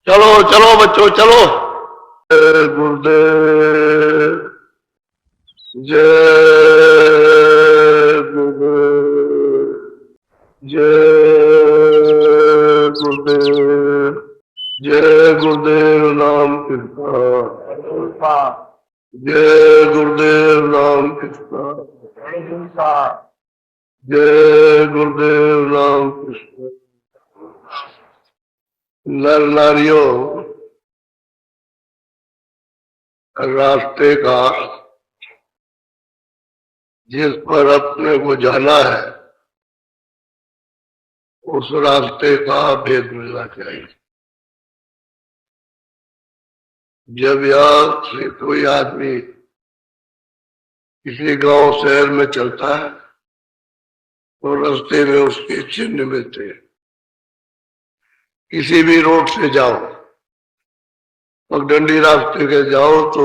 चलो चलो बच्चों चलो। जय गुरुदेव, जय गुरुदेव, जय गुरुदेव, जय गुरुदेव राम कृष्णा, जय गुरुदेव राम कृष्णा, जय गुरुदेव राम कृष्ण। नर नारियों, रास्ते का जिस पर अपने को जाना है उस रास्ते का भेद मिलना चाहिए। जब यहाँ से कोई आदमी किसी गांव शहर में चलता है तो रास्ते में उसके चिन्ह मिलते हैं। किसी भी रोड से जाओ, पगडंडी रास्ते के जाओ तो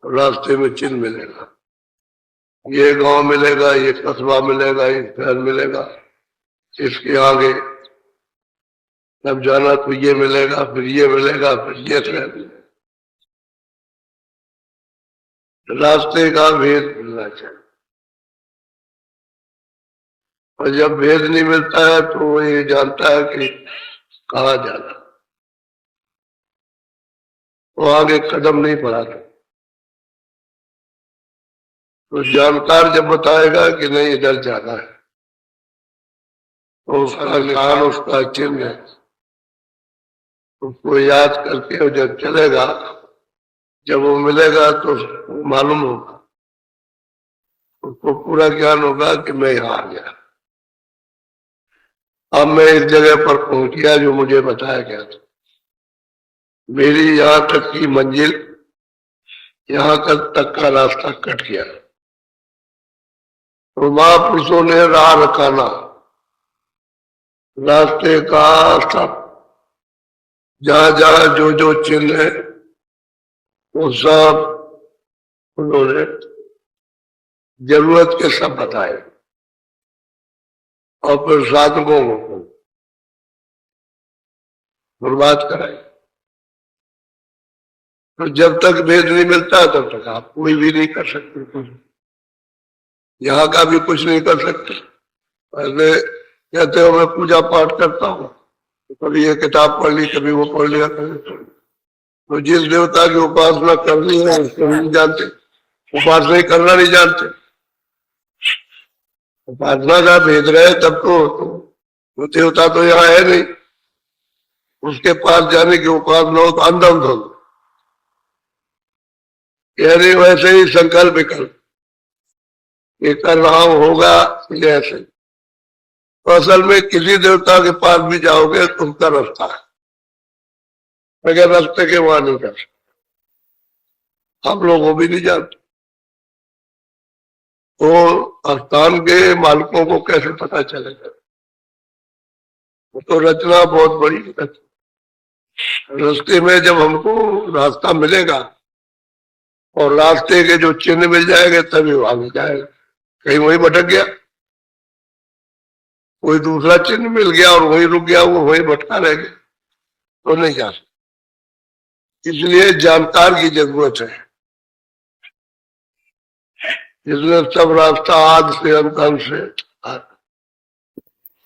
रास्ते में चिन्ह मिलेगा। ये गांव मिलेगा, ये कस्बा मिलेगा, ये शहर मिलेगा, इसके आगे तब जाना तो ये मिलेगा, फिर ये मिलेगा, फिर ये शहर मिलेगा। रास्ते का भेद मिलना चाहिए। और जब भेद नहीं मिलता है तो वो ये जानता है कि कहाँ जाना, वो आगे कदम नहीं बढ़ाता। तो जानकार जब बताएगा कि नहीं इधर जाना है तो उसका निशान, उसका चिन्ह उसको याद करके और जब चलेगा, जब वो मिलेगा तो मालूम होगा, उसको पूरा ज्ञान होगा कि मैं यहाँ आ गया, अब मैं इस जगह पर पहुंच गया जो मुझे बताया गया था। मेरी यहाँ तक की मंजिल, यहाँ तक का रास्ता कट गया। तो महापुरुषों ने राह रखाना, रास्ते का सब जहां जहां जो जो चिन्ह है वो सब उन्होंने जरूरत के सब बताए और फिर साधकों को बर्बाद कराए। तो जब तक भेद नहीं मिलता तब तक आप कोई भी नहीं कर सकते, कुछ यहाँ का भी कुछ नहीं कर सकते। पहले कहते हो मैं पूजा पाठ करता हूँ, तो कभी ये किताब पढ़ ली, कभी वो पढ़ लिया, तो जिस देवता की उपासना करनी है उसको नहीं जानते, उपासना ही करना नहीं जानते। उपासना का भेद रहे तब तो देवता तो यहाँ है नहीं, उसके पास जाने की उपासना हो तो अंधम धो, यानी वैसे ही संकल्प विकल्प ये कर रहा होगा ये ऐसे। तो असल में किसी देवता के पास भी जाओगे तो उसका रास्ता है, अगर रास्ते के वहां नहीं कर सकते, हम लोग वो भी नहीं जानते। तो स्थान के मालिकों को कैसे पता चलेगा? तो रचना बहुत बड़ी है। रास्ते में जब हमको रास्ता मिलेगा और रास्ते के जो चिन्ह मिल जाएंगे तभी वो आगे जाएगा। कहीं वही भटक गया, कोई दूसरा चिन्ह मिल गया और वही रुक गया, वो वही भटका रह गया तो नहीं जा सकता। इसलिए जानकार की जरूरत है, इसलिए सब रास्ता आद से अंत से।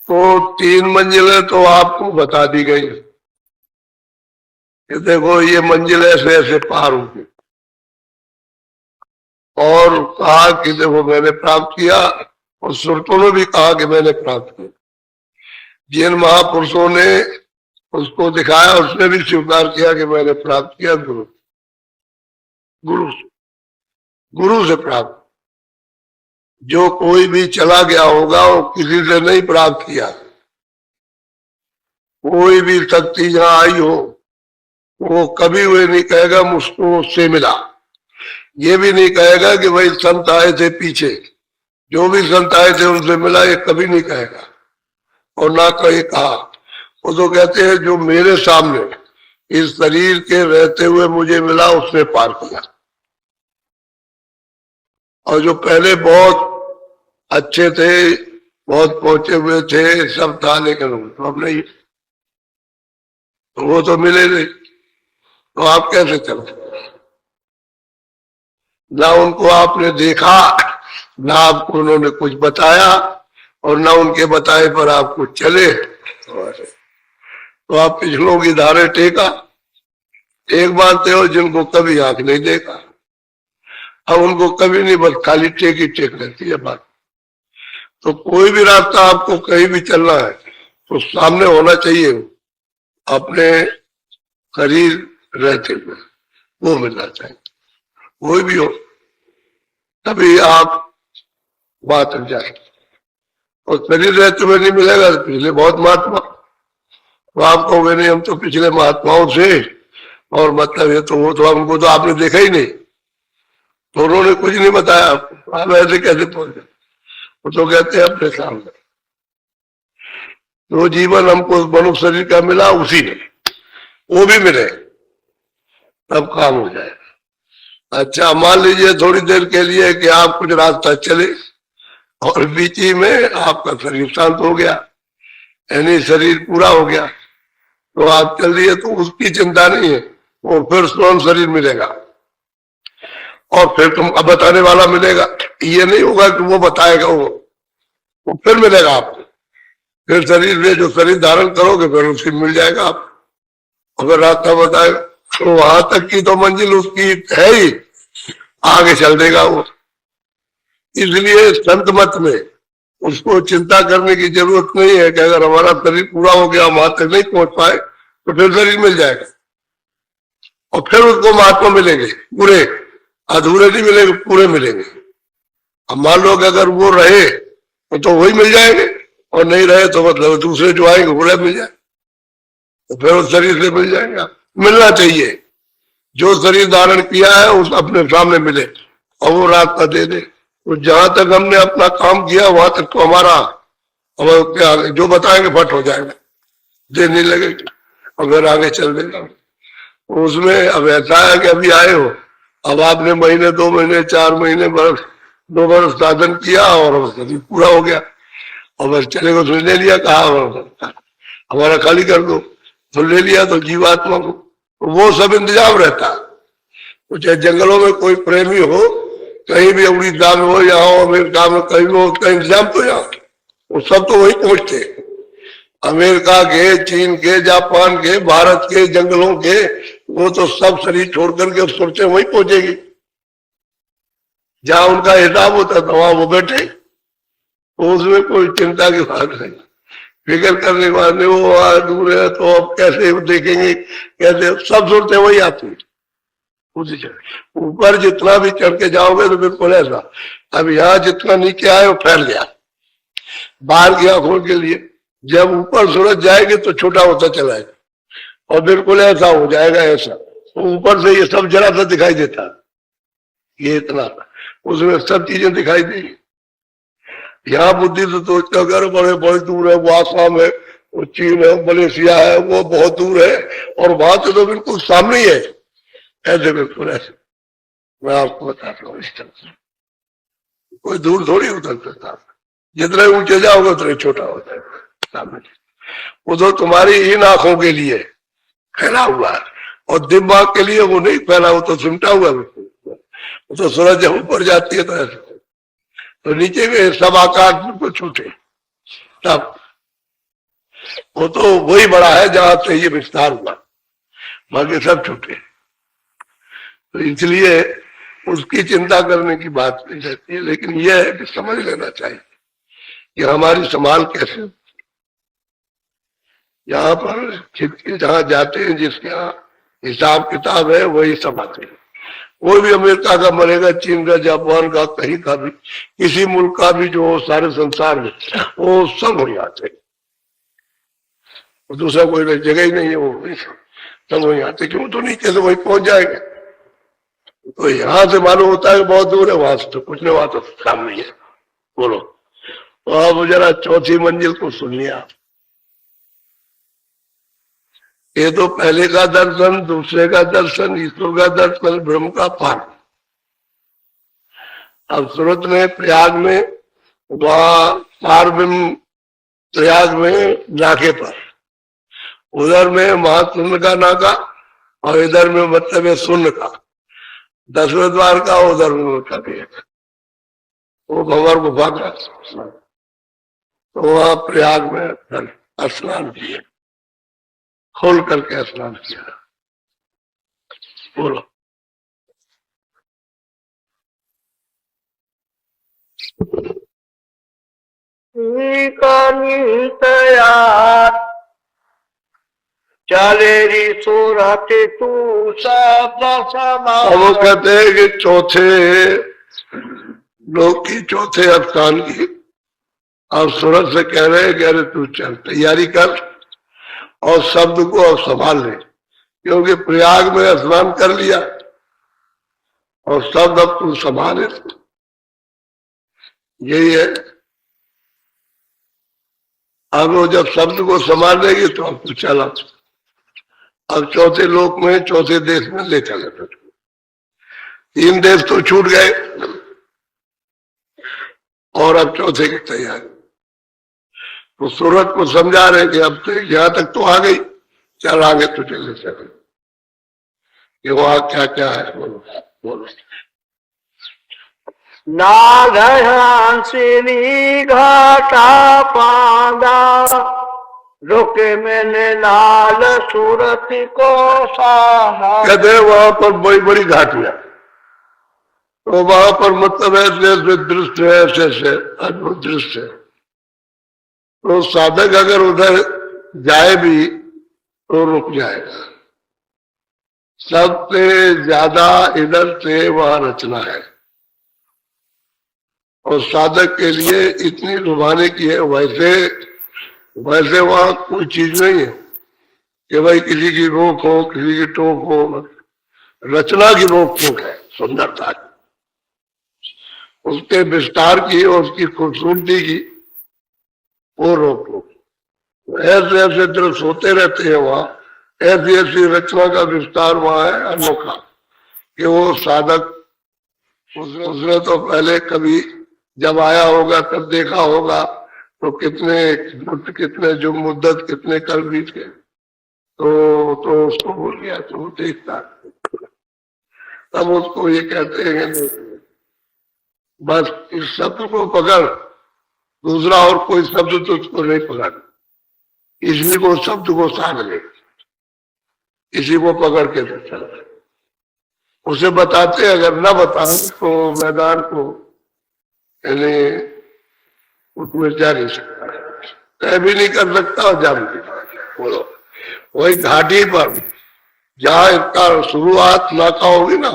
तो 3 मंजिलें तो आपको बता दी गई कि देखो ये मंजिल ऐसे ऐसे पार होगी, और कहा कि देखो मैंने प्राप्त किया, और सुरतों ने भी कहा कि मैंने प्राप्त किया। जिन महापुरुषों ने उसको दिखाया उसने भी स्वीकार किया कि मैंने प्राप्त किया गुरु गुरु गुरु से प्राप्त। जो कोई भी चला गया होगा वो किसी से नहीं प्राप्त किया। कोई भी शक्ति जहां आई हो वो कभी वो नहीं कहेगा मुझको उससे मिला, ये भी नहीं कहेगा कि भाई संत आए थे पीछे, जो भी संत आए थे उनसे मिला, ये कभी नहीं कहेगा। और ना कहीं कहा, वो तो कहते हैं जो मेरे सामने इस शरीर के रहते हुए मुझे मिला उसने पार किया। और जो पहले बहुत अच्छे थे, बहुत पहुंचे हुए थे, सब था, लेकिन तो अब नहीं, तो वो तो मिले नहीं। तो आप कैसे चल सकते? ना उनको आपने देखा, ना आपको उन्होंने कुछ बताया, और ना उनके बताए पर आप कुछ चले, तो आप पिछलों की धारे टेका। एक बात तो जिनको कभी आंख नहीं देखा, अब उनको कभी नहीं, बस खाली टेक ही टेक रहती है बात। तो कोई भी रास्ता आपको कहीं भी चलना है तो सामने होना चाहिए अपने करीब रहते हुए, वो मिलना चाहिए, कोई भी हो, तभी आप बात रख जाए। और शरीर रहते हुए नहीं मिलेगा तो पिछले बहुत महात्मा, तो आप कहोगे नहीं हम तो पिछले महात्माओं से, और मतलब ये तो वो तो हमको तो आपने देखा ही नहीं, तो उन्होंने कुछ नहीं बताया आपको, आप ऐसे कैसे पहुंचे? वो तो कहते हैं अपने सामने। तो जीवन हमको मनुष्य शरीर का मिला, उसी ने वो भी मिले तब काम हो जाए। अच्छा मान लीजिए थोड़ी देर के लिए कि आप कुछ रास्ता चले और बीच ही में आपका शरीर शांत हो गया, यानी शरीर पूरा हो गया, तो आप चल दिए तो उसकी चिंता नहीं है, वो फिर स्वयं शरीर मिलेगा और फिर तुम अब बताने वाला मिलेगा। ये नहीं होगा कि वो बताएगा, वो फिर मिलेगा आपको, फिर शरीर में जो शरीर धारण करोगे फिर उसकी मिल जाएगा आप। अगर रास्ता बताएगा तो वहां तक की तो मंजिल उसकी है ही, आगे चल देगा वो। इसलिए संत मत में उसको चिंता करने की जरूरत नहीं है कि अगर हमारा शरीर पूरा हो गया वहां तक नहीं पहुंच पाए तो फिर शरीर मिल जाएगा और फिर उसको महात्मा मिलेंगे पूरे, अधूरे नहीं मिलेंगे, पूरे मिलेंगे। अब मान लो कि अगर वो रहे तो वही मिल जाएंगे, और नहीं रहे तो मतलब दूसरे जो आएंगे वो मिल जाए, तो फिर उस शरीर से मिल जाएगा। मिलना चाहिए, जो शरीर धारण किया है उस अपने सामने मिले और वो रास्ता दे दे। तो जहां तक हमने अपना काम किया वहां तक तो हमारा, अब क्या जो बताएंगे फट हो जाएगा, देर नहीं लगेगी और फिर आगे चल देगा। उसमें अब ऐसा है कि अभी आए हो, अब आपने महीने 2 महीने 4 महीने बरस 2 बरस साधन किया और पूरा हो गया और बस चलेगा तो ले लिया, कहा हमारा खाली कर दो, तो ले लिया। तो जीवात्मा को वो सब इंतजाम रहता है। तो चाहे जंगलों में कोई प्रेमी हो, कहीं भी उड़ीसा में हो, यहाँ हो, अमेरिका में कहीं हो, उसका इंतजाम तो यहाँ, वो सब तो वही पहुंचते, अमेरिका के, चीन के, जापान के, भारत के जंगलों के, वो तो सब शरीर छोड़ करके सोचते वही पहुंचेगी जहां उनका हिसाब होता था, वहां वो बैठे। तो उसमें कोई चिंता की बात नहीं, फिक्र करने के बाद नहीं, वो दूर है तो अब कैसे देखेंगे, कैसे, सब सूरतें वही आती। ऊपर जितना भी चढ़ के जाओगे तो बिल्कुल ऐसा, अब यहाँ जितना नीचे आए वो फैल गया बाहर की आंखों के लिए, जब ऊपर सूरज जाएगी तो छोटा होता चला जाएगा और बिल्कुल ऐसा हो जाएगा, ऐसा तो ऊपर से ये सब जरा सा दिखाई देता, ये इतना, उसमें सब चीजें दिखाई देगी। यहाँ बुद्धि से सोचता अगर बड़े बड़े दूर है, वो आसाम है, वो चीन है, मलेशिया है, वो बहुत दूर है, और वहां से तो बिल्कुल सामने ही है, ऐसे बिल्कुल ऐसे। मैं आपको बताता हूँ इस तरह से, कोई दूर थोड़ी उतर सकता, जितने ऊंचे जाओगे उतने छोटा हो जाएगा सामने। वो तो तुम्हारी इन आंखों के लिए फैला हुआ है और दिमाग के लिए वो नहीं फैला, वो तो सिमटा हुआ है। वो तो सूरज जब ऊपर जाती है तो ऐसे, तो नीचे में सब आकाश बिल्कुल छूटे, तब वो तो वही बड़ा है जहां से ये विस्तार हुआ, बाकी सब छूटे। तो इसलिए उसकी चिंता करने की बात नहीं रहती है, लेकिन यह है कि समझ लेना चाहिए कि हमारी संभाल कैसे। यहाँ पर जहां जाते हैं जिसके यहाँ हिसाब किताब है वही सब आते हैं। कोई भी अमेरिका का मरेगा, चीन का, जापान का, कहीं का भी, किसी मुल्क का भी जो सारे संसार में, वो सब हो जाते हैं, दूसरा कोई जगह ही नहीं है, वो सब हो जाते, क्यों तो नीचे से वही पहुंच जाएंगे। तो यहाँ से मालूम होता है कि बहुत दूर है, वहां से तो कुछ नहीं, वहां तो सामने है। बोलो, तो अब जरा चौथी मंजिल को सुन लिया। ये तो पहले का दर्शन, दूसरे का दर्शन, ईश्वर का दर्शन, ब्रह्म का पान। अब सूरत में, प्रयाग में, वहां पारब्रह्म प्रयाग में नाके पर, उधर में महाकुंभ का नाका और इधर में मतलब है शून्य का, 10वें द्वार का, उधर में का भी है, वो भंवर गुफा का। तो वहां प्रयाग में स्नान किए, खोल करके स्नान किया। बोलो। चलेरी सूरत तू सब वो कहते हैं कि चौथे लोग की, चौथे स्थान की, और सूरज से कह रहे हैं कि अरे तू चल तैयारी कर और शब्द को अब संभाल ले, क्योंकि प्रयाग में स्नान कर लिया और शब्द अब तू संभाले। यही है, अब वो जब शब्द को संभाल लेगी तो अब तू चला, अब चौथे लोक में, चौथे देश में ले चले। 3 देश तो छूट गए और अब चौथे की तैयारी। तो सूरत को समझा रहे कि अब तो यहां तक तो आ गई, चल आगे तो चले चले, कि वहां क्या क्या है। बोलो बोलो। नागहंसिनी घाटा पांदा, रुके मैंने लाल सूरत को साहा। कहते हैं वहां पर बड़ी बड़ी घाटियां, तो वहां पर मतलब ऐसे दृश्य है, ऐसे अद्भुत दृश्य है। तो साधक अगर उधर जाए भी तो रुक जाएगा। सबसे ज्यादा इधर से वहां रचना है, और साधक के लिए इतनी लुभाने की है। वैसे वैसे वहां कोई चीज नहीं है कि भाई किसी की रोक हो, किसी की टोक हो। रचना की रोक टोक है, सुंदरता की, उसके विस्तार की और उसकी खूबसूरती की वो रोक टोक। ऐसे ऐसे दृश्य होते रहते हैं वहां, ऐसी ऐसी रचना का विस्तार वहां है अनोखा, कि वो साधक उसने तो पहले कभी जब आया होगा तब देखा होगा, तो कितने जो मुद्दत, कितने कल बीत गए, तो उसको भूल गया, तो वो देखता, तब उसको ये कहते हैं बस इस शब्द को पकड़, दूसरा और कोई शब्द तो उसको नहीं पकड़, इसी को शब्द को साध ले, इसी को पकड़ के चल। उसे बताते, अगर न बताए तो मैदान को यानी उसमें जा नहीं सकता, तय भी नहीं कर सकता और जा भी। बोलो। वही घाटी पर जहां इसका शुरुआत नाका होगी ना,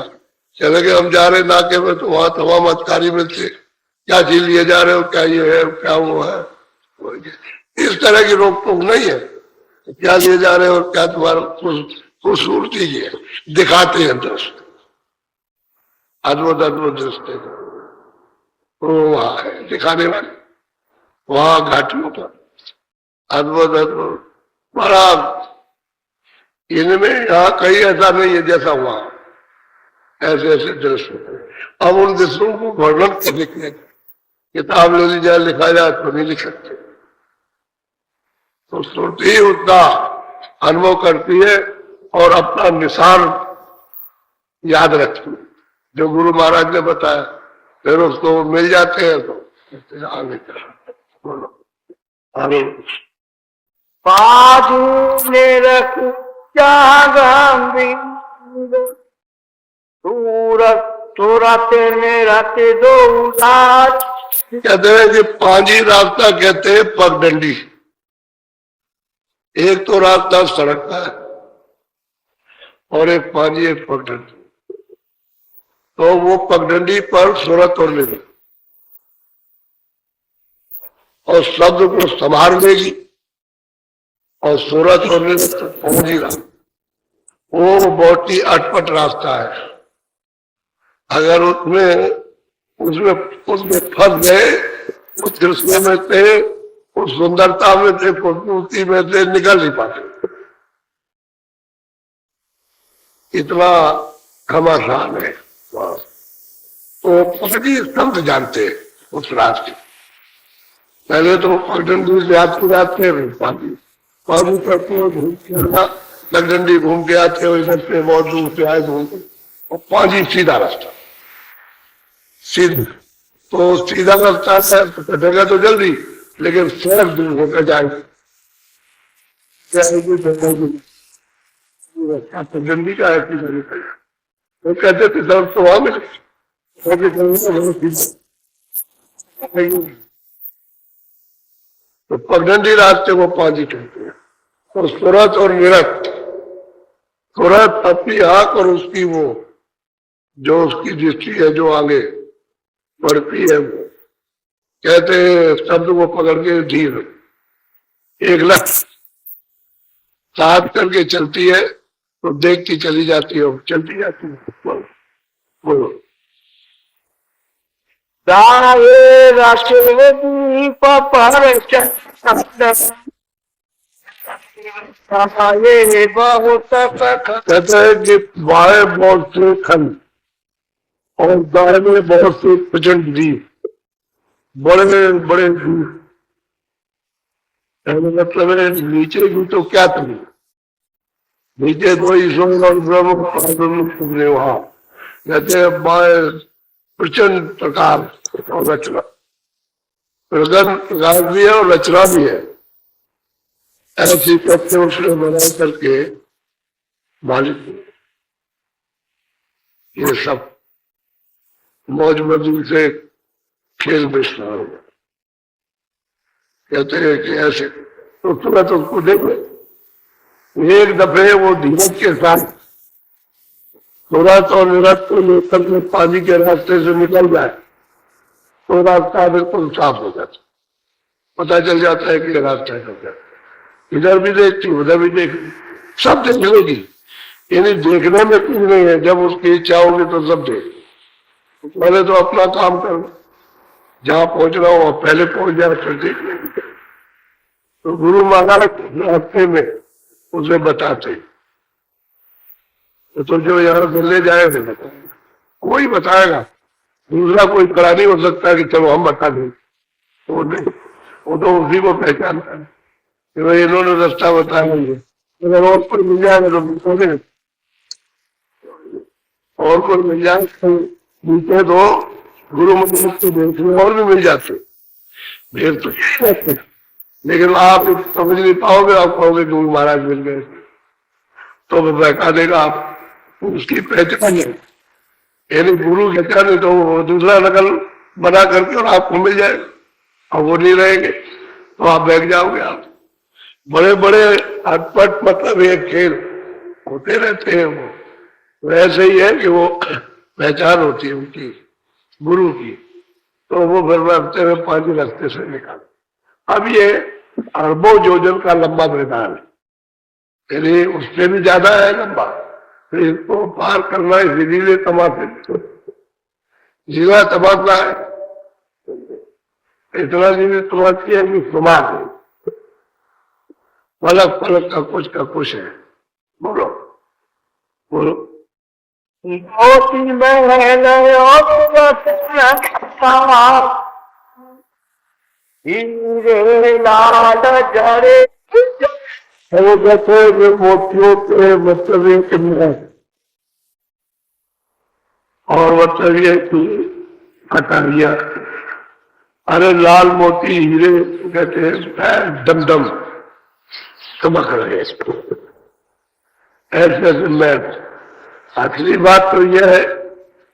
चले गए हम जा रहे नाके में, तो वहां तमाम अधिकारी मिलते, क्या चीज लिए जा रहे हो, क्या ये है, क्या वो है। इस तरह की रोक टोक नहीं है, क्या लिए जा रहे हो, क्या तुम्हारा खूबसूरती है, दिखाते हैं दृष्ट, अद्भुत अद्भुत दृष्टि तो वहां है दिखाने वाले, वहां घाटियों पर अद्भुत अद्भुत बड़ा। इनमें यहाँ कहीं ऐसा नहीं है जैसा वहां, ऐसे ऐसे दृश्य। अब उन दृश्यों को वर्णन करने के लिए किताब ले ली जाए, लिखा जाए तो नहीं लिख सकते। तो श्रुति उतना अनुभव करती है और अपना निशान याद रखती है, जो गुरु महाराज ने बताया, फिर उसको मिल जाते हैं तो आगे बोलो। आगे बाजू ने रख सूरत ने रखे दो उदास। कहते हैं कि पांजी रास्ता कहते हैं पगडंडी। एक तो रास्ता सड़क का है और एक पांजी, एक पगडंडी। तो वो पगडंडी पर सूरत और लेगी और शब्द को संभाल लेगी और सूरत और लेगी तो पहुंचेगा। वो बहुत ही अटपट रास्ता है, अगर उसमें फंस गए, उस दृश्य में से, उस सुंदरता में से, खूबसूरती में से निकल नहीं पाते। इतना घमासान है। तो पगड़ी संत जानते उस रास्ते। पहले तो पगडंडी से याद पुराते पानी पर लगडंडी घूम के आते हो, इधर से बहुत दूर से आए घूम के, और 5 ही सीधा रास्ता, सीधा। तो सीधा रास्ता है तो कटेगा तो जल्दी, लेकिन सड़क दूर होकर जाएंगे, गंदी का है। वो कहते थे सड़क तो वहां मिले, तो पगडंडी रास्ते को 5 ही कहते हैं। और सूरत और निरत, सूरत अपनी आंख और उसकी वो जो उसकी दृष्टि है जो आगे बढ़ती है, वो कहते हैं शब्द को पकड़ के धीर, एक लक्ष्य साथ करके चलती है तो देखती चली जाती है, चलती जाती है। बोलो दाए राशे दीप पर ये बहुत कहते हैं कि बाएं बहुत से खंड और दाएं में बहुत से प्रचंड दीप, बड़े बड़े दीप, मतलब है नीचे भी तो क्या तुम्हें, नीचे तो ईश्वर और ब्रह्म वहां कहते हैं बाएं प्रचंड प्रकार और रचना, प्रकार भी है और रचना भी है। ऐसी तथ्य उसने बना करके मालिक ये सब मौज मस्ती से खेल बेचना होगा। कहते हैं कि ऐसे तो तुरंत उसको देखो, एक दफे वो धीरज के साथ सूरत और निरत को लेकर के पानी के रास्ते से निकल जाए तो रास्ता बिल्कुल साफ हो जाता, पता चल जाता है कि रास्ता है। इधर भी देखती उधर भी देख, सब देख लेगी, यानी देखने में कुछ नहीं है, जब उसकी इच्छा होगी तो सब देख। पहले तो अपना काम कर, जहां पहुंचना हो पहले पहुंच जाए फिर देख लेंगे। तो गुरु महाराज रास्ते में उसे बताते, तो जो यहाँ से ले जाएगा कोई बताएगा, दूसरा कोई खड़ा नहीं हो सकता कि चलो हम बता दें, वो नहीं, वो तो उसी को पहचानता है कि भाई इन्होंने रास्ता बताया मुझे। अगर और कोई मिल जाएगा तो पूछोगे, और कोई मिल जाए तो नीचे तो गुरु मंदिर के देश में और भी मिल जाते, फिर तो यही रहते, लेकिन आप समझ नहीं पाओगे, आप कहोगे गुरु महाराज मिल गए तो वो बहका देगा आप, उसकी पहचान है, यानी गुरु पहचान तो वो दूसरा नकल बना करके और आपको मिल जाएगा, और वो नहीं रहेंगे तो आप बैठ जाओगे। आप बड़े बड़े अटपट मतलब ये खेल होते रहते हैं, वो ऐसे ही है कि वो पहचान होती है उनकी गुरु की, तो वो फिर हफ्ते में 5 रास्ते से निकाल। अब ये अरबों योजन का लंबा मैदान है, यानी उससे भी ज्यादा है लंबा, फिर इसको पार करना है धीरे तमाशे, जिला तमाशा है, इतना धीरे तमाशा है कि समाज है, पलक पलक का कुछ है। बोलो बोलो हीरे लाल जरे मोतियों के मतलब एक और मतलब ये कटारिया, अरे लाल मोती हीरे कहते हैं दमदम चमक रहे इसको, ऐसे मैं। आखिरी बात तो यह है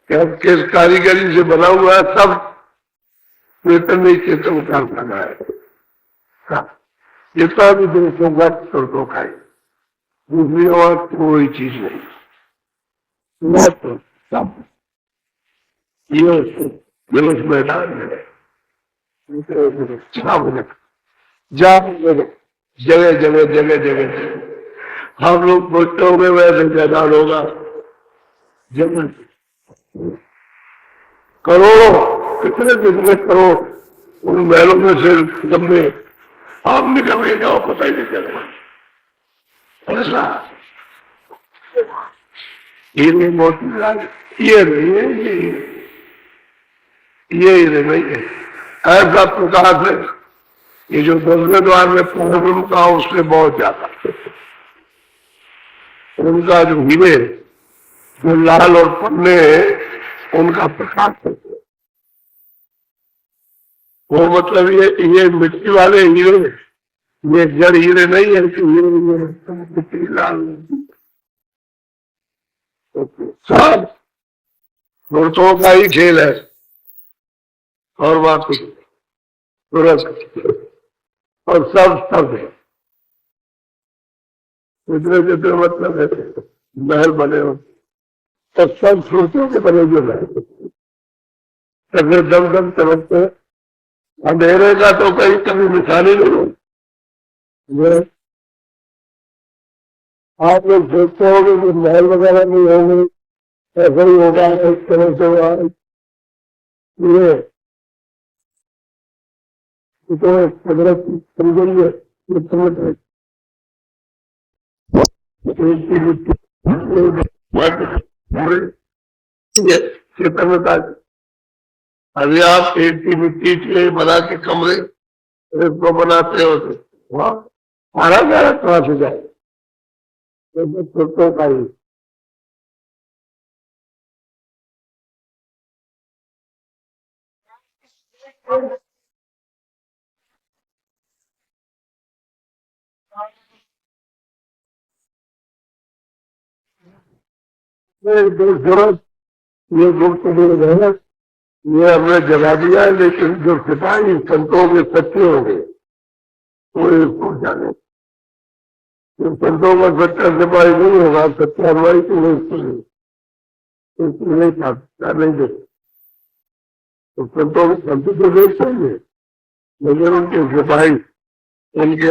कि अब किस कारीगरी से बना हुआ है, सब वेतन नहीं चेतन का खाना है, जितना भी दोस्तों का तो खाए, दूसरी और कोई चीज नहीं, तो सब ये उस मैदान में जगह जगह जगह जगह हम लोग सोचते होंगे वैसे मैदान होगा, जगह करोड़ों कितने कितने करोड़ उन महलों में से लंबे आप निकल गए जाओ, पता ही नहीं चलेगा। ऐसा ये मोती ये नहीं है, ये नहीं है, ऐसा प्रकाश है ये जो 10वें द्वार में पूर्ण का उससे बहुत ज्यादा। उनका जो हीरे, जो लाल और पन्ने, उनका प्रकाश करते हैं। वो मतलब ये मिट्टी वाले हीरे, ये जड़ हीरे नहीं है कि ये मिट्टी लाल सब मूर्तों का ही खेल है और बाकी सूरज और सब है। इतने जितने मतलब है महल बने हो तो सब सूरतों के बने जो महल अगर दम दम चमकते हैं। अंधेरे का तो कहीं कभी मिसाल ही नहीं हो। आप लोग सोचते होंगे कि महल वगैरह नहीं होंगे, ऐसा ही होगा, इस तरह से होगा, ये तो कुदरत समझेंगे चेतनता। अभी आप एक की मिट्टी के बना के कमरे इसको बनाते हो तो वहाँ सारा सारा कहाँ से जाए, तो का ही जरूरत ये गुप्त है, ये हमने जगा दिया है, लेकिन जो सिपाही संतों के सच्चे होंगे वो इसको जाने। जो संतों का सच्चा सिपाही नहीं होगा, सच्चा हलवाई तो नहीं खा नहीं दे। तो संतों के संत तो देख चाहिए, लेकिन उनके सिपाही, उनके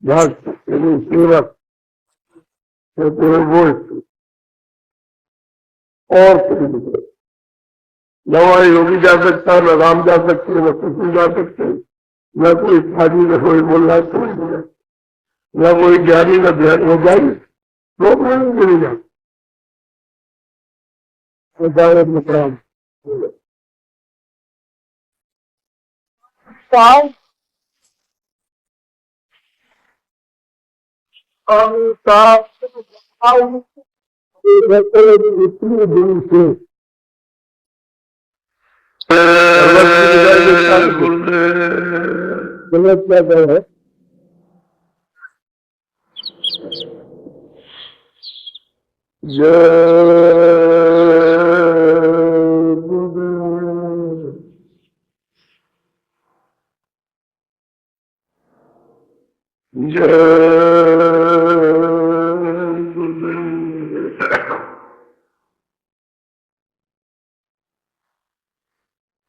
भक्त सेवक होते हैं वो और न वहाँ योगी जा सकता, न राम जा सकते, न कृष्ण जा सकते, न कोई साधी, न कोई बोलना, न कोई ज्ञानी, न ध्यान हो जाए लोग नहीं जाए प्रणाम। इतनी दूर से गलत क्या है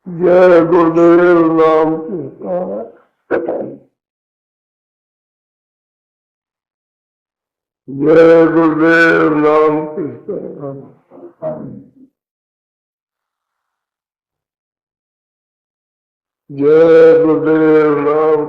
जय गुरुदेव नाम जय गुरुदेव नाम जय गुरुदेव नाम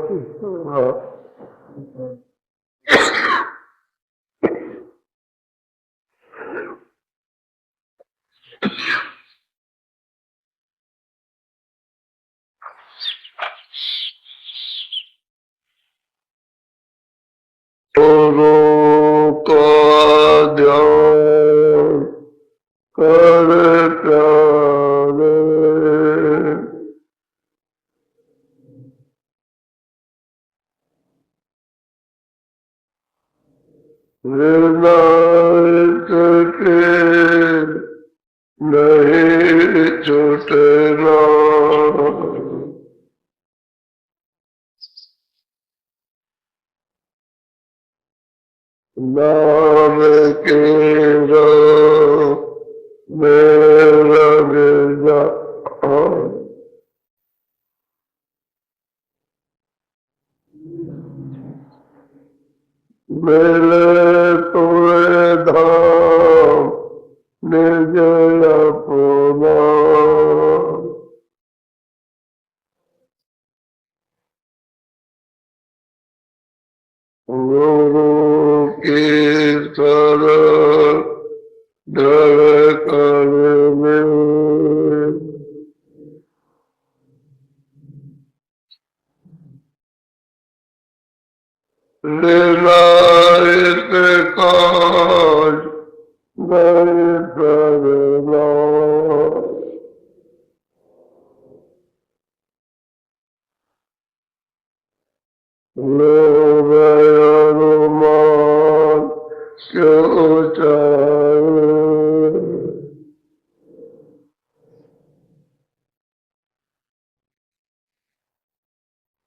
का ध्यान कर प्यारे विनायक के नहीं छूटना, नाम के मेरा जा मेरे तुम्हें धाम निजय अपना, गुरु की शरण धर कर विनायक नहीं करना लोग अनुमान क्यों चाहे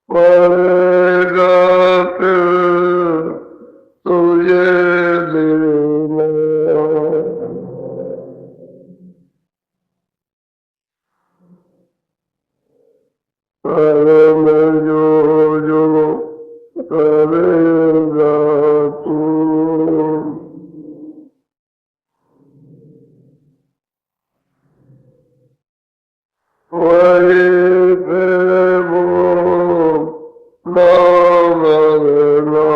पड़ेगा फिर तुझे देना कर्म जो करेगा तू वही फिर वो नाम लेना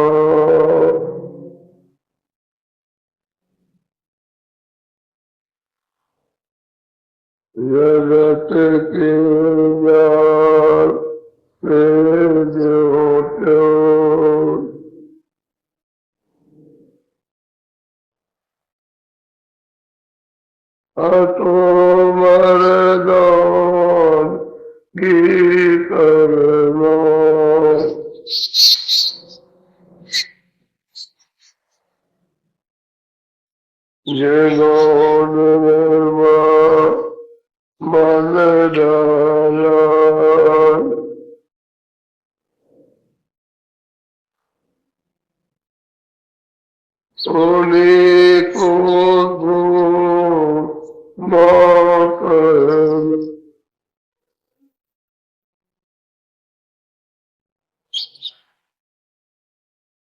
जगत के यार जो अतो मरदान की करना जिन्होंने मन डाला उन्हीं को माफ कर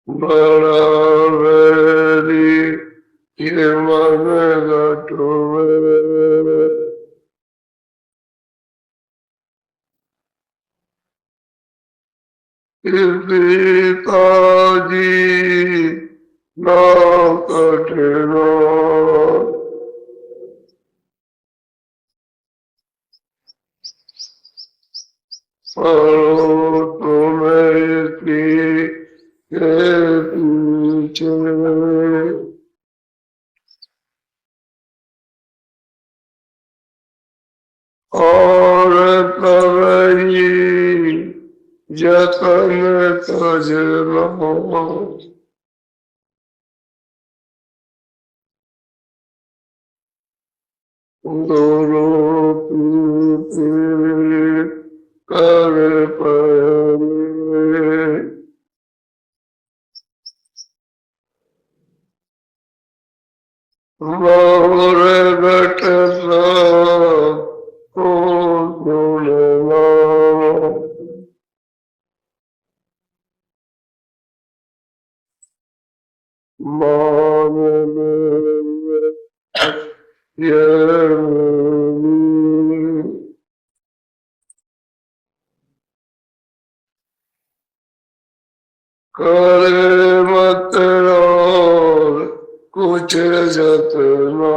बड़ा वेरी ये मन गटुए इसी काजी ना कठिना पढ़ो तुम्हें इसकी के पीछे और तभी जतन तजना गुरु पीते कर परे मोर घट को सुनना मान ये करे मत और कुछ जतना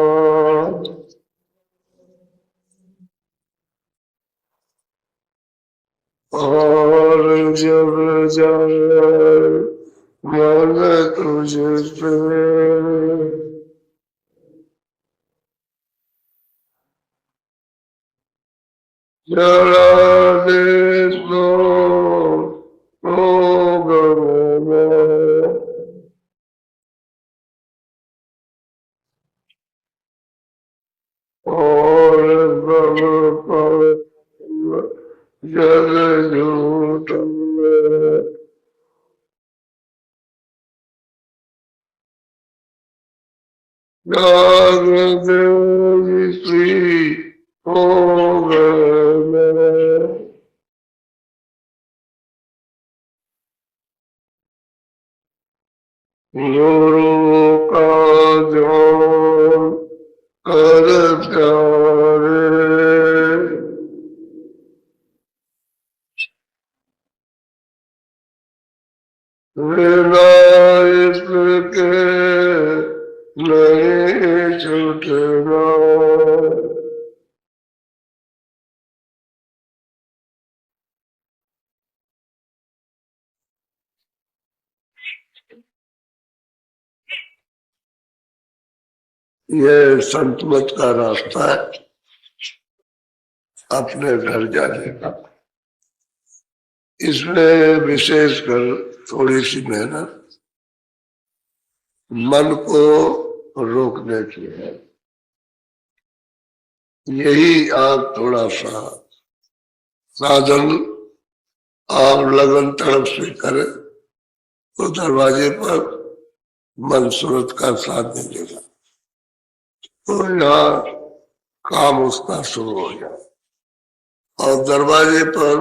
और जब जाए मन तुझ पे जरा दे तो गम और गम पर जग झूठ जाग दे श्री हो गए गुरु का जो कर प्यारे बिना इसके नहीं छूटना ये संतमत का रास्ता है अपने घर जाने का। इसमें विशेषकर थोड़ी सी मेहनत मन को रोकने की है। यही आप थोड़ा सा साधन आप लगन तड़प से करें तो दरवाजे पर मन सूरत का साथ नहीं देगा, तो यहाँ काम उसका शुरू हो जाए। और दरवाजे पर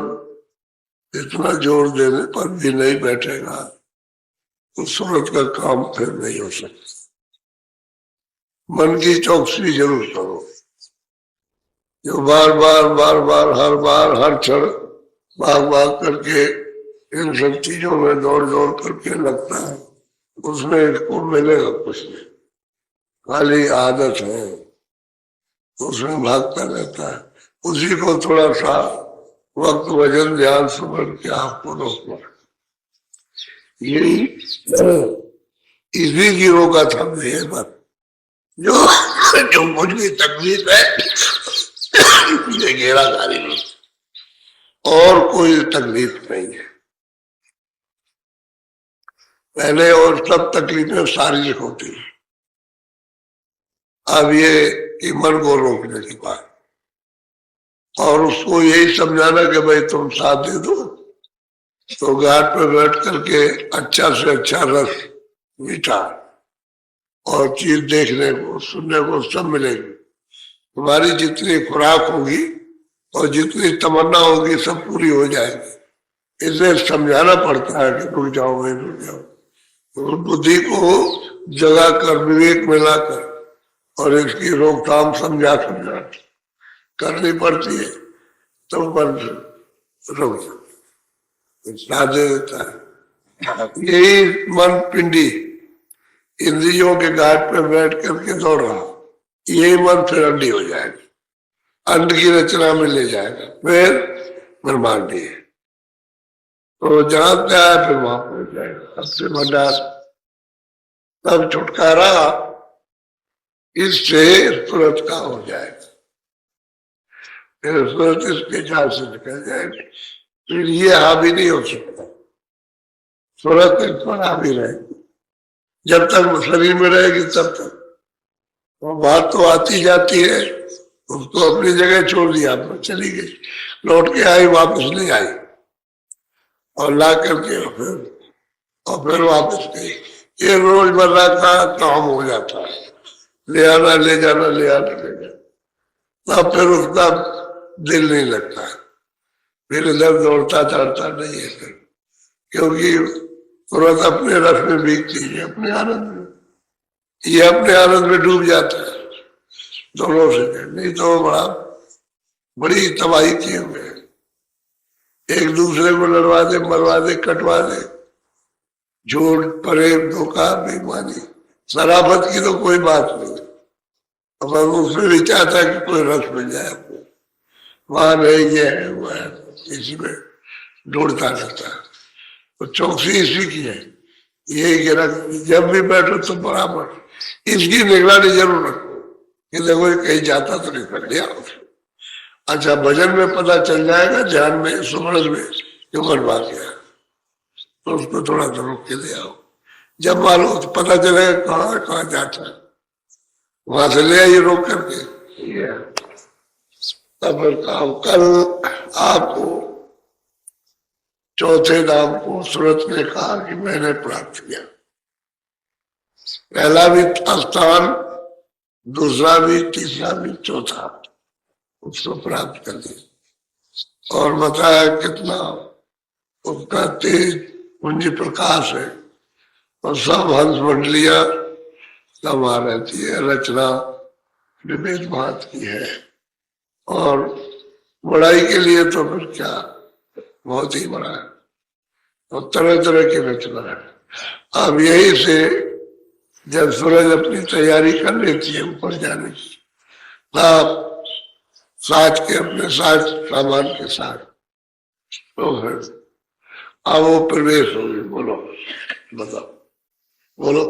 इतना जोर देने पर भी नहीं बैठेगा तो सूरत का काम फिर नहीं हो सकता। मन की चौकसी जरूर करो। जो बार बार हर बार हर क्षण भाग करके इन सब चीजों में दौड़ करके लगता है, उसमें इसको मिलेगा कुछ नहीं, खाली आदत है, उसमें भागता रहता है। उसी को थोड़ा सा वक्त वजन ध्यान समझ के आपको रोकना। यही इसी की रोका था ये बात। जो मुझे तकलीफ है ये घेराकारी नहीं, और कोई तकलीफ नहीं है। पहले और सब तकलीफें शारीरिक होती है, अब ये मन को रोकने की बात। और उसको यही समझाना कि भाई तुम साथ दे दो तो घाट पे बैठ करके अच्छा से अच्छा रस मीठा और चीज देखने को सुनने को सब मिलेगी। तुम्हारी जितनी खुराक होगी और जितनी तमन्ना होगी सब पूरी हो जाएगी। इसलिए समझाना पड़ता है कि रुक जाओ भाई रुक जाओ, तो बुद्धि को जगा कर विवेक मिलाकर और इसकी रोकथाम समझा करनी पड़ती है, तो मन रुक साधे देता है। यही मन पिंडी इंद्रियों के घाट पे बैठ करके दौड़ रहा, यही मन फिर अंडी हो जाएगा, अंड की रचना में ले जाएगा, फिर ब्रह्मांडी है। तो जहां पे आया फिर वहां पहुंच जाएगा। सबसे भंडार तब छुटकारा इससे तुरंत का हो जाएगा, फिर तुरंत इसके जाल से निकल जाएगी। फिर ये हावी नहीं हो सकता, तुरंत इस पर हावी रहेगी। जब तक शरीर में रहेगी तब तक वो बात तो आती जाती है, उसको अपनी जगह छोड़ दिया, चली गई, लौट के आई, वापस नहीं आई, और ला करके फिर वापस गई। ये रोजमर्रा का काम हो जाता है, ले आना ले जाना ले आना ले जाना। तब फिर उसका दिल नहीं लगता, फिर इधर दौड़ता चढ़ता नहीं है फिर, क्योंकि तुरंत अपने रस में भीगती है, अपने आनंद में, ये अपने आनंद में डूब जाता है दोनों से। नहीं तो बड़ी तबाही किए हुए हैं, एक दूसरे को लड़वा दे, मरवा दे, कटवा दे, झूठ प्रेम धोखा बेईमानी, शराफत की तो कोई बात नहीं। अब उसमें भी चाहता है कि कोई रस मिल जाए आपको, वहां नहीं, ये है वो है, इसी में ढूंढता रहता है। तो चौकसी इसी की है, यही गिरा जब भी बैठो तो बराबर इसकी निगरानी जरूर रखो कि देखो कहीं जाता तो नहीं कर लिया। अच्छा, भजन में पता चल जाएगा, ध्यान में सुमरन में क्यों बनवा गया, तो उसको थोड़ा सा रोक के ले आओ। जब मालूम तो पता चलेगा कहाँ जाता है, वहां से ले आइए रोक करके। तब काम कल आपको चौथे धाम को सूरत ने कहा कि मैंने प्राप्त किया। पहला भी स्थान, दूसरा भी, तीसरा भी, चौथा उसको प्राप्त कर दिया। और बताया कितना उसका तेज पूंजी प्रकाश है, और सब हंस मंडलियां समा रहती है, रचना विविध भांत की है। और बड़ाई के लिए तो फिर क्या, बहुत ही बड़ा है, और तरह तरह की रचना है। अब यही से जब सूरज अपनी तैयारी कर लेती है ऊपर जाने की, तब साथ के अपने साथ सामान के साथ, तो फिर अब वो प्रवेश होगी। बोलो, बताओ, बोलो।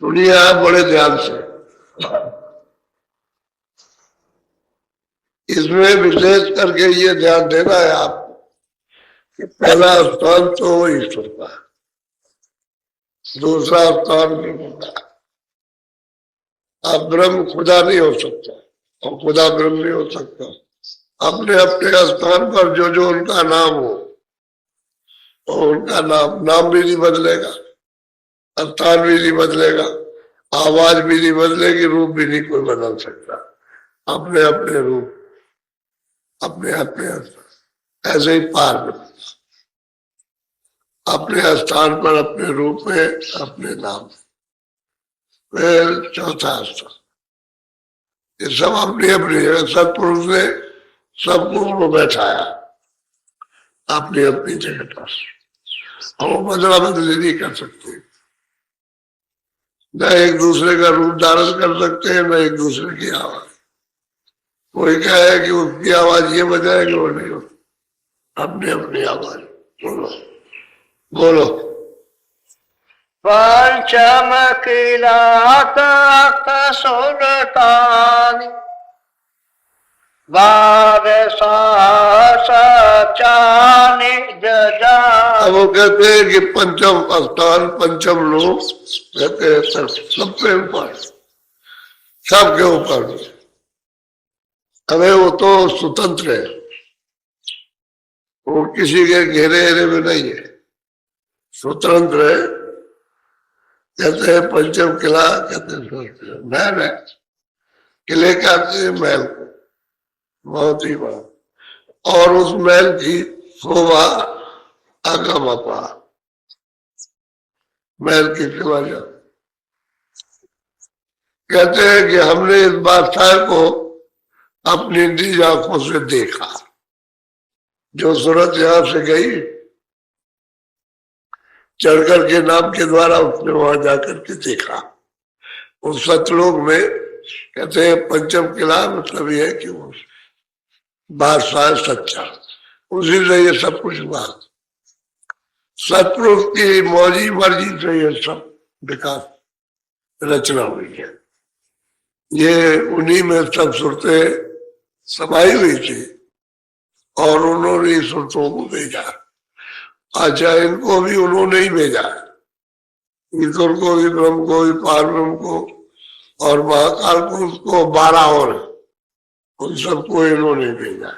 सुनिए आप बड़े ध्यान से। इसमें विशेष करके ये ध्यान देना है आपको कि पहला स्थान तो वो ईश्वर का, दूसरा स्थान ब्रह्म का। अब ब्रह्म खुदा नहीं हो सकता और खुदा ब्रह्म नहीं हो सकता। अपने अपने स्थान पर जो जो उनका नाम हो, और उनका नाम भी नहीं बदलेगा, स्थान भी नहीं बदलेगा, आवाज भी नहीं बदलेगी, रूप भी नहीं कोई बदल सकता। अपने अपने रूप, अपने अपने स्थान, ऐसे ही पार में अपने स्थान पर, अपने रूप में, अपने नाम। फिर चौथा स्थान, ये सब अपनी अपनी जगह सतपुरुष ने सबको बैठाया अपनी अपनी जगह पर। और वो बदला बदली नहीं कर सकते, न एक दूसरे का रूप धारण कर सकते हैं, न एक दूसरे की आवाज। कोई कहे कि उसकी आवाज ये बजाएगी, वो नहीं हो, अपनी अपनी आवाज। बोलो बोलो। पंचम किरात सुल्तान अब वो कहते हैं कि पंचम स्थान, पंचम लोग कहते हैं सबके ऊपर, सबके ऊपर। अबे वो तो स्वतंत्र है, वो किसी के घेरे घेरे में नहीं है, स्वतंत्र है। कहते हैं पंचम किला, कहते हैं महल है, किले का महल को बहुत ही बड़ा, और उस महल की शोभा अगम अपार, महल की शोभा। कहते हैं कि हमने इस बादशाह को अपनी निज आंखों से देखा। जो सूरत यहां से गई चढ़कर के नाम के द्वारा, उसने वहां जाकर के देखा उस सतलोक में। कहते हैं पंचम किला मतलब यह है कि वो बादशाह सच्चा, उसी से ये सब कुछ हुआ। सतपुरुष की मौजी मर्जी से ये सब विकास रचना हुई है। ये उन्हीं में सब सुरतें समाई हुई थी और उन्होंने इस सुरतों को भेजा। अच्छा, इनको भी उन्होंने ही भेजा, ईश्वर को भी, ब्रह्म को भी, पार ब्रह्म को और महाकाल को, उसको 12 और उन सबको इन्होंने भेजा।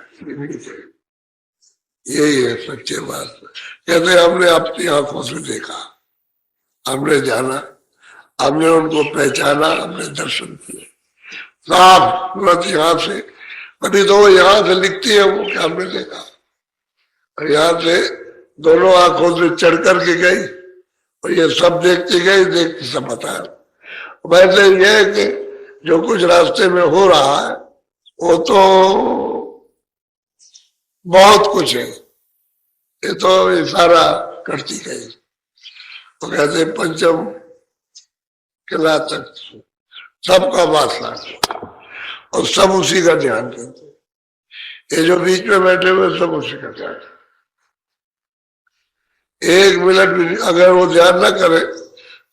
यही है सच्चे बात। कहते हमने अपनी आंखों से देखा, हमने जाना, हमने उनको पहचाना, हमने दर्शन किए साफ सूरत यहाँ से। कभी तो वो यहाँ से लिखती है वो क्या हमने देखा, और यहाँ से दोनों आंखों से चढ़ करके गई और ये सब देखती गई, देखती सब बता। वैसे ये है कि जो कुछ रास्ते में हो रहा है वो तो बहुत कुछ है, ये तो इशारा करती गई। तो कहते पंचम किला तक सबका वासना, और सब उसी का ध्यान करते। ये जो बीच में बैठे हुए सब उसी का ध्यान। एक मिनट भी अगर वो ध्यान न करे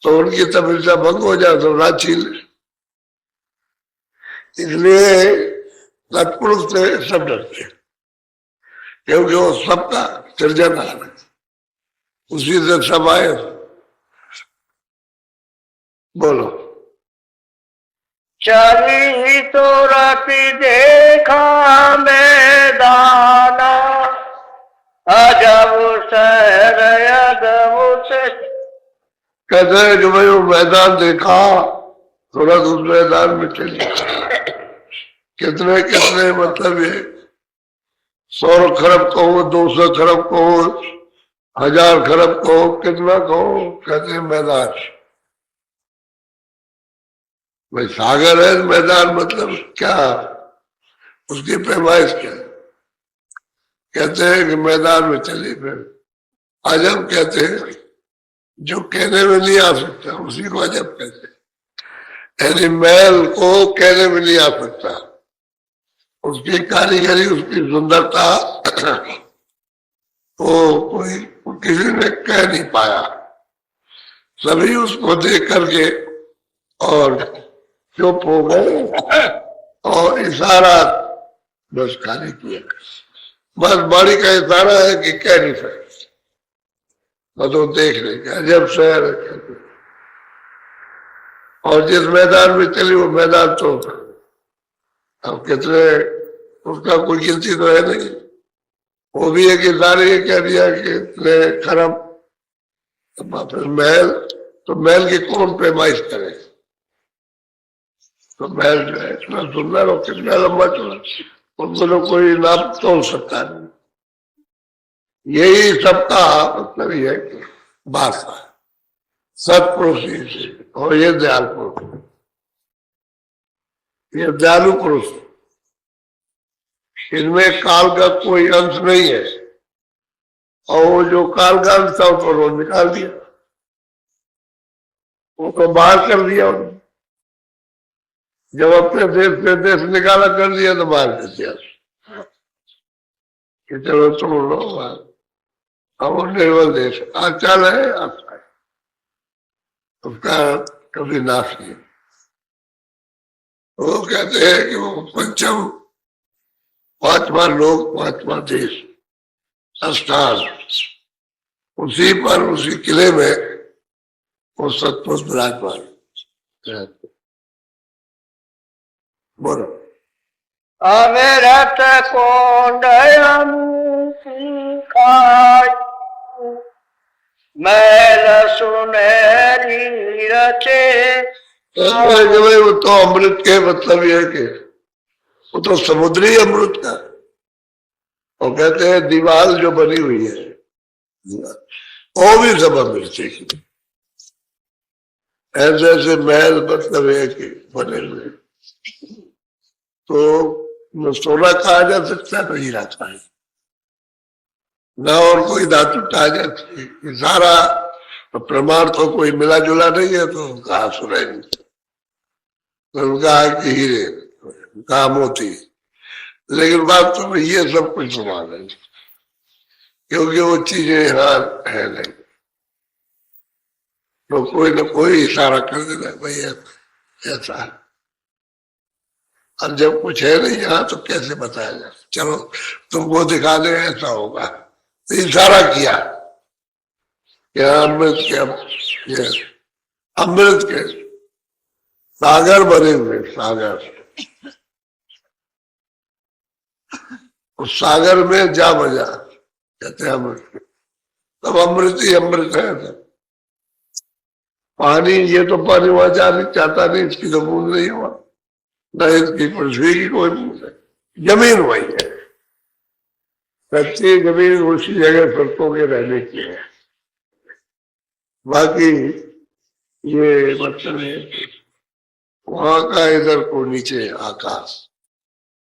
तो उनकी तपस्या भंग हो जाए, तो रात छीन। इसलिए सत्पुरुष से सब डरते, क्योंकि वो सबका सृजनहार है, उसी से सब आए। बोलो। चली तो राति देखा मैदाना, अजब शहर अद्भुत। कहते हैं कि भाई वो मैदान देखा, थोड़ा उस मैदान में चली। कितने कितने मतलब ये 100 खरब कहो, 200 खरब कहो, 1000 खरब कहो, कितना कहो, कहते हैं मैदान। भाई सागर है, मैदान मतलब क्या, उसकी पैमाइश क्या है। कहते हैं कि मैदान में चली। फिर अजब कहते हैं, जो कहने में नहीं आ सकता उसी को अजब कहते हैं। यानी महल को कहने में नहीं आ सकता, उसकी कारीगरी, उसकी सुंदरता वो कोई किसी ने कह नहीं पाया। सभी उसको देख करके और चुप हो गए और इशारा बस खाली किया। बस बड़ी का इशारा है कि कह नहीं सकते, बस वो देख लेगा जब शहर है। और जिस मैदान में चली वो मैदान तो अब कितने, उसका कोई गिनती तो है नहीं। वो भी एक इशारे ये कह दिया कि इतने खरब, फिर महल, तो महल की कौन पैमाइश करे। तो महल जो है इतना सुंदर और कितना लंबा चला, उनको तो कोई नाम तोड़ सकता नहीं। यही सबका मतलब ये है कि बात है सत्पुरुषी से, और ये दयाल पुरुष, ये दयालु पुरुष, इनमें काल का कोई अंश नहीं है। और वो जो काल का अंश था उसको रोज निकाल दिया, वो तो बाहर कर दिया उन्होंने। जब अपने देश से देश निकाला कर दिया तो बाहर कर दिया कि चलो तुम लो बाहर। अब वो निर्बल देश आचाल है, अच्छा है, उसका कभी नाश नहीं। वो कहते हैं कि वो पंचम, पांचवा लोक, पांचवा देश, स्थान, उसी पर, उसी किले में वो सतपुरुष विराजमान। बोलो। अविरत कोंडयम खाय, मैल सुनहरी रचे। भाई वो तो अमृत के मतलब ये है कि वो तो समुद्री अमृत का। और कहते हैं दीवार जो बनी हुई है वो भी सब अमृत की। ऐसे ऐसे महल मतलब है कि बने हुए, तो न सोना कहा जा सकता न हीरा कहा, न और कोई धातु कहा जा सकती। सारा प्रमाण तो कोई मिला जुला नहीं है, तो कहा सुनाई नहीं। तो कहा कि हीरे, कहा मोती, लेकिन बात तो ये सब कुछ समान है, क्योंकि वो चीजें यहाँ है नहीं। तो कोई न कोई इशारा कर देना भाई ऐसा है। अब जब कुछ है नहीं यहाँ तो कैसे बताया जाए, चलो तुमको दिखा दे ऐसा होगा। तो इशारा किया कि अमृत के, अमृत के सागर बने हुए, सागर, उस सागर में जा बजा, कहते हैं अमृत। तब अमृत ही अमृत है। पानी, ये तो पानी वहां जा नहीं चाहता नहीं, इसकी तो बूंद नहीं हुआ, न इसकी पृथ्वी की कोई बूंद है, जमीन वही है। कच्ची जमीन उसी जगह सड़कों के रहने की है। बाकी ये मतलब है वहां का इधर को नीचे आकाश,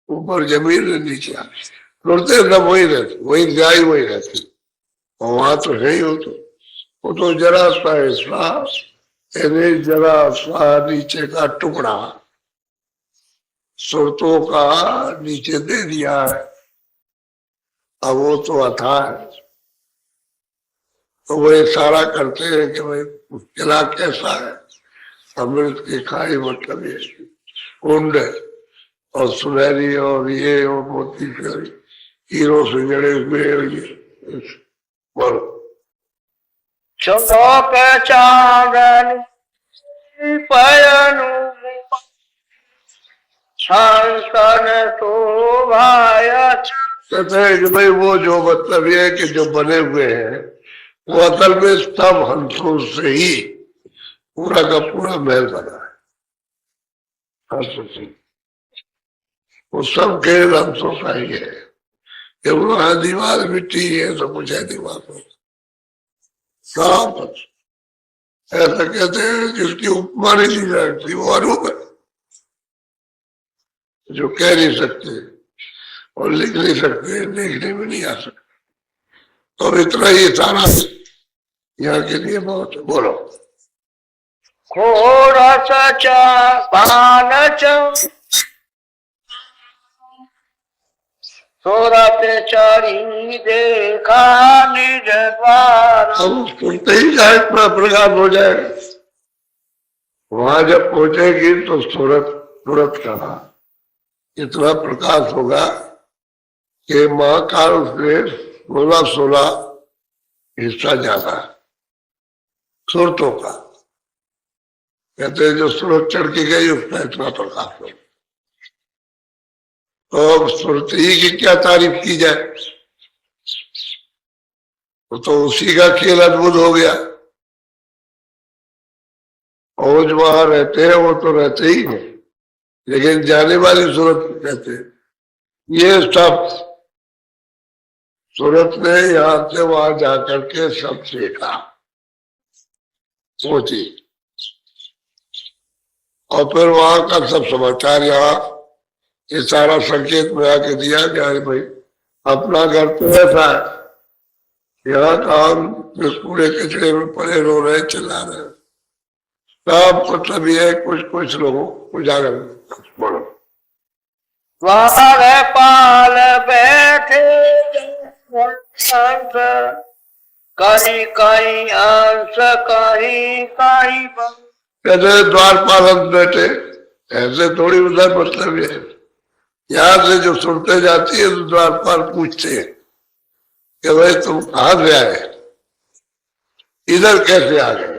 ऊपर जमीन, नीचे आकाश, रुड़ते न वही रहते, वही जाई वही रहती। और वहां तो है ही, वो तो जरा सा एहसास, जरा सा नीचे का टुकड़ा सुरतों का नीचे दे दिया है। अब वो तो अथाह है, तो वो इशारा करते हैं कि भाई किला कैसा है। अमृत की खाई मतलब ये कुंड और सुनहरी और ये और मोती फिर हीरो से जड़े हुए। बोलो। चौक चांदन पयनु शांतन शोभाया। कहते हैं कि भाई वो जो मतलब ये है कि जो बने हुए हैं वो असल में सब हंसों से ही पूरा का पूरा महल बना है, हंसों से। वो सब खेल हंसों का ही है, कि वहां दीवार मिट्टी है तो कुछ है दीवार पर सब। ऐसा कहते हैं जिसकी उपमा नहीं दी जा सकती, वो अरूप है, जो कह नहीं सकते और लिख नहीं सकते, देखने में नहीं आ सकते। तो इतना ही सारा यहाँ के लिए बहुत। बोलो। घोर सचा पानच सोरत चरी देखा निज द्वार। अब सुनते ही जाए इतना प्रकाश हो जाएगा। वहां जब पहुंचेगी तो सूरत तुरंत कहा इतना प्रकाश होगा कि महाकाल से 16 हिस्सा ज्यादा सूरतों का। कहते हैं जो सूरत चढ़ के गई उसका इतना प्रकाश हो। तो अब सूरत ही की क्या तारीफ की जाए, तो उसी का खेल अद्भुत हो गया। और जो वहां रहते हैं वो तो रहते ही हैं, लेकिन जाने वाली सूरत कहते हैं ये सब सूरत ने यहां से वहां जाकर के सब सीखा सोची, और फिर वहां का सब समाचार यहाँ ये सारा संकेत में आके दिया कि अरे भाई अपना घर तो ऐसा है, यहाँ का हम पूरे कचरे में पड़े रो रहे चिल्ला रहे, सब मतलब ये कुछ लोगों को उजागर बोलो। द्वारपाल बैठे अंश, कहीं कहीं अंश कहीं कहीं कहते द्वारपाल अंश बैठे, ऐसे थोड़ी उधर मतलब है। यहाँ से जो सुनते जाती है तो द्वारपाल पूछते हैं कि भाई तुम कहाँ से आए, इधर कैसे आ गए।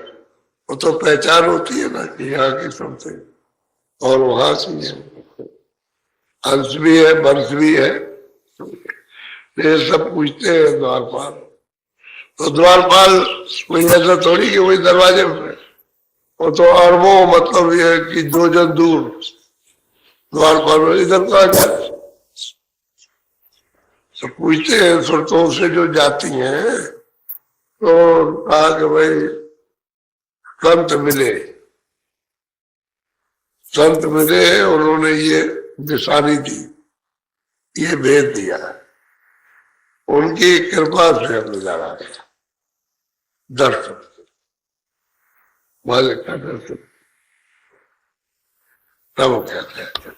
वो तो पहचान होती है ना कि यहाँ की सुनते और वहां से अंश भी है वंश भी है, ये सब पूछते हैं द्वारपाल। तो द्वारपाल कोई ऐसा थोड़ी कि वही दरवाजे में, वो तो अरबों मतलब ये है कि 2 जन दूर द्वारपाल इधर का जाए। तो पूछते हैं सुरतों से जो जाती हैं, तो कहा कि भाई संत मिले, संत मिले, उन्होंने ये निशानी दी, ये भेद दिया, उनकी कृपा से हमने जाना है दर्शन, मालिक का दर्शन तब कहते हैं।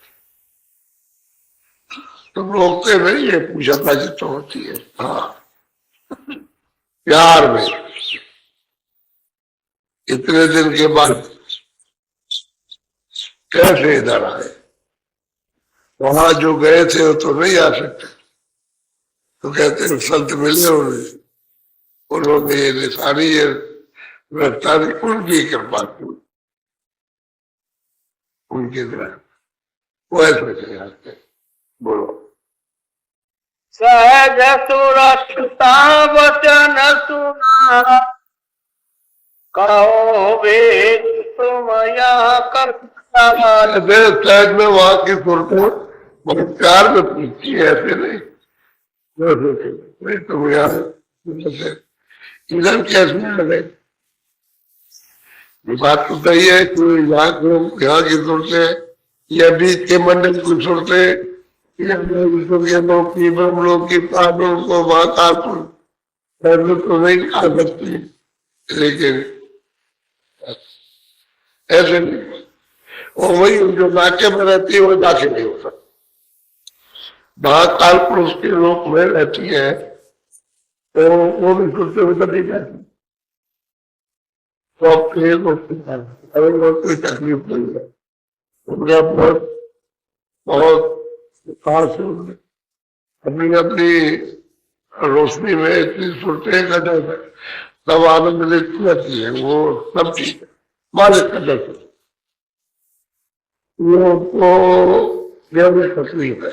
तुम रोकते नहीं, ये पूछा था तो होती है। हाँ प्यार में इतने दिन के बाद कैसे इधर आए, वहां जो गए थे वो तो नहीं आ सकते, तो कहते हैं संत मिले उन्होंने ये निशानी ये गिरफ्तारी उनकी कृपा की, उनके द्वारा वो ऐसे आते। बोलो सहज सुरक्षता वचन सुना, कहो वेद तुम यहाँ कर। सहज में वहां की सुरतें बहुत प्यार में पूछती है, ऐसे नहीं तुम यहाँ इधर कैसे आ गए। बात तो सही है कि यहाँ की सुरतें या बीच के मंडल की सुरतें लोग की ब्रह्मलोक की पादों को महाकाल तो नहीं खा सकती, लेकिन ऐसे नहीं, और वही जो नाके में रहती है वो नाके नहीं हो सकती। महाकाल पुरुष के लोक में रहती है तो वो भी सुनते हुए नहीं जाती, तो कोई तकलीफ नहीं है, उनका बहुत खास अपनी अपनी रोशनी में इतनी सुनते का तब आनंद लेती रहती है, वो सब ठीक है। मालिक का दर्शन वो तो तकलीफ है,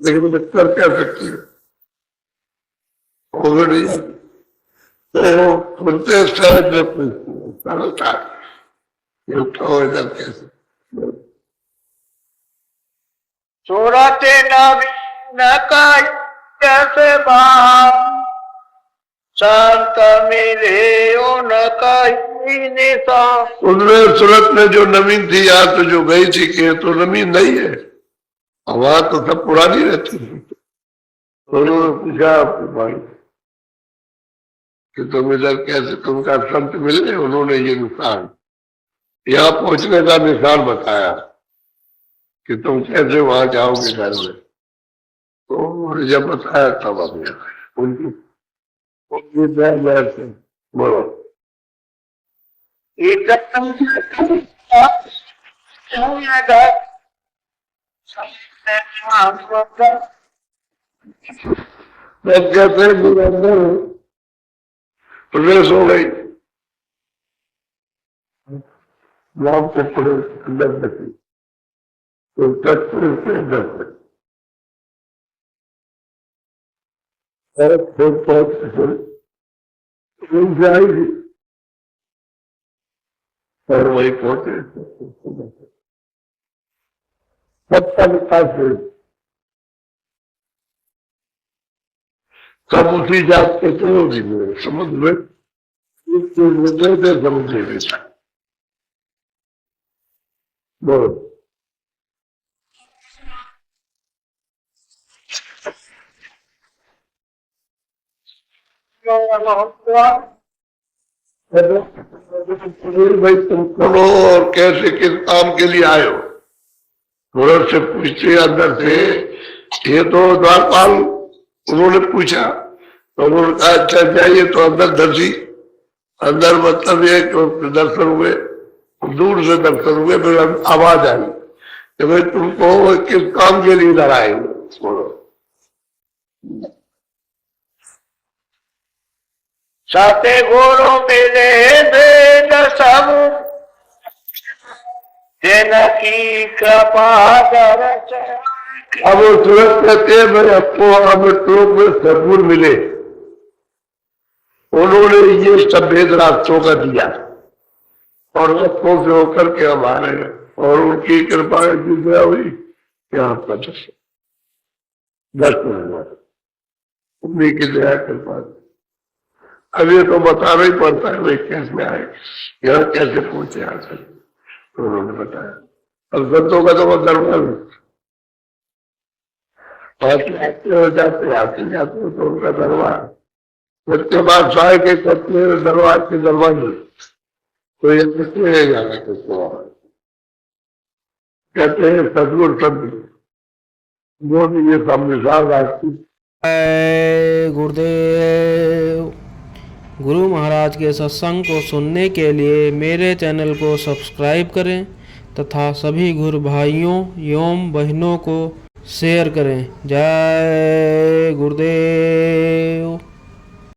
लेकिन मैं कर क्या सकती है, वो भी नहीं। तो सुनते सहज में पूछता इधर कैसे सूरत नवीन कैसे संत मिले उन कहीं निशान। उनमें सूरत में जो नवीन थी यहाँ तो जो गई थी कि तो नवीन नहीं है, वहां तो सब पुरानी रहती थी। तो उन्होंने पूछा आपके भाई कि तुम इधर कैसे, तुमका संत मिले, उन्होंने ये निशान यहाँ पहुंचने का निशान बताया कि तुम कैसे वहां जाओगे घर में। तो उन्होंने जब बताया तब अपने उनकी से बोलो मैं कहते हैं गुरु अंदर प्रवेश हो गई, नाम को पड़े अंदर बची, तो तत्व से अंदर बची जाएगी और वही पहुंचे सबका विकास हुई। सब उसी जात के चलोगी मेरे समझ में समझे बोलो। भाई तुम कौन हो और कैसे किस काम के लिए आए हो? थोड़ा से पूछते अंदर से, ये तो द्वारपाल उन्होंने पूछा तो उन्होंने कहा अच्छा जाइए, तो अंदर दर्शी, अंदर मतलब ये दर्शन हुए, दूर से दर्शन हुए, फिर आवाज आई कि भाई तुमको किस काम के लिए इधर आए हो? साथे गुरु मिले वेद सब जिनकी कृपा दरस। अब वो तुरंत कहते हैं मेरे आपको अमृतलोक में सदगुरु मिले, उन्होंने ये सब वेद रास्तों का दिया और रस्तों से होकर के हमारे और उनकी कृपा की दया हुई यहाँ पर दर्शन हुआ, उन्हीं की दया कृपा। अब ये तो बताना ही पड़ता है वे कैसे आए, यहाँ कैसे पहुंचे यहाँ से, तो उन्होंने बताया। अब संतों का तो वो दरबार आते हो जाते आते जाते हो तो उनका दरबार, उसके बाद साय के कत्ले दरबार के दरवाजे, तो ये कितने जाना किसको कहते हैं सदगुरु संत, वो भी ये सब मिसाल आती। गुरुदेव। गुरु महाराज के सत्संग को सुनने के लिए मेरे चैनल को सब्सक्राइब करें तथा सभी गुरु भाइयों एवं बहनों को शेयर करें। जय गुरुदेव।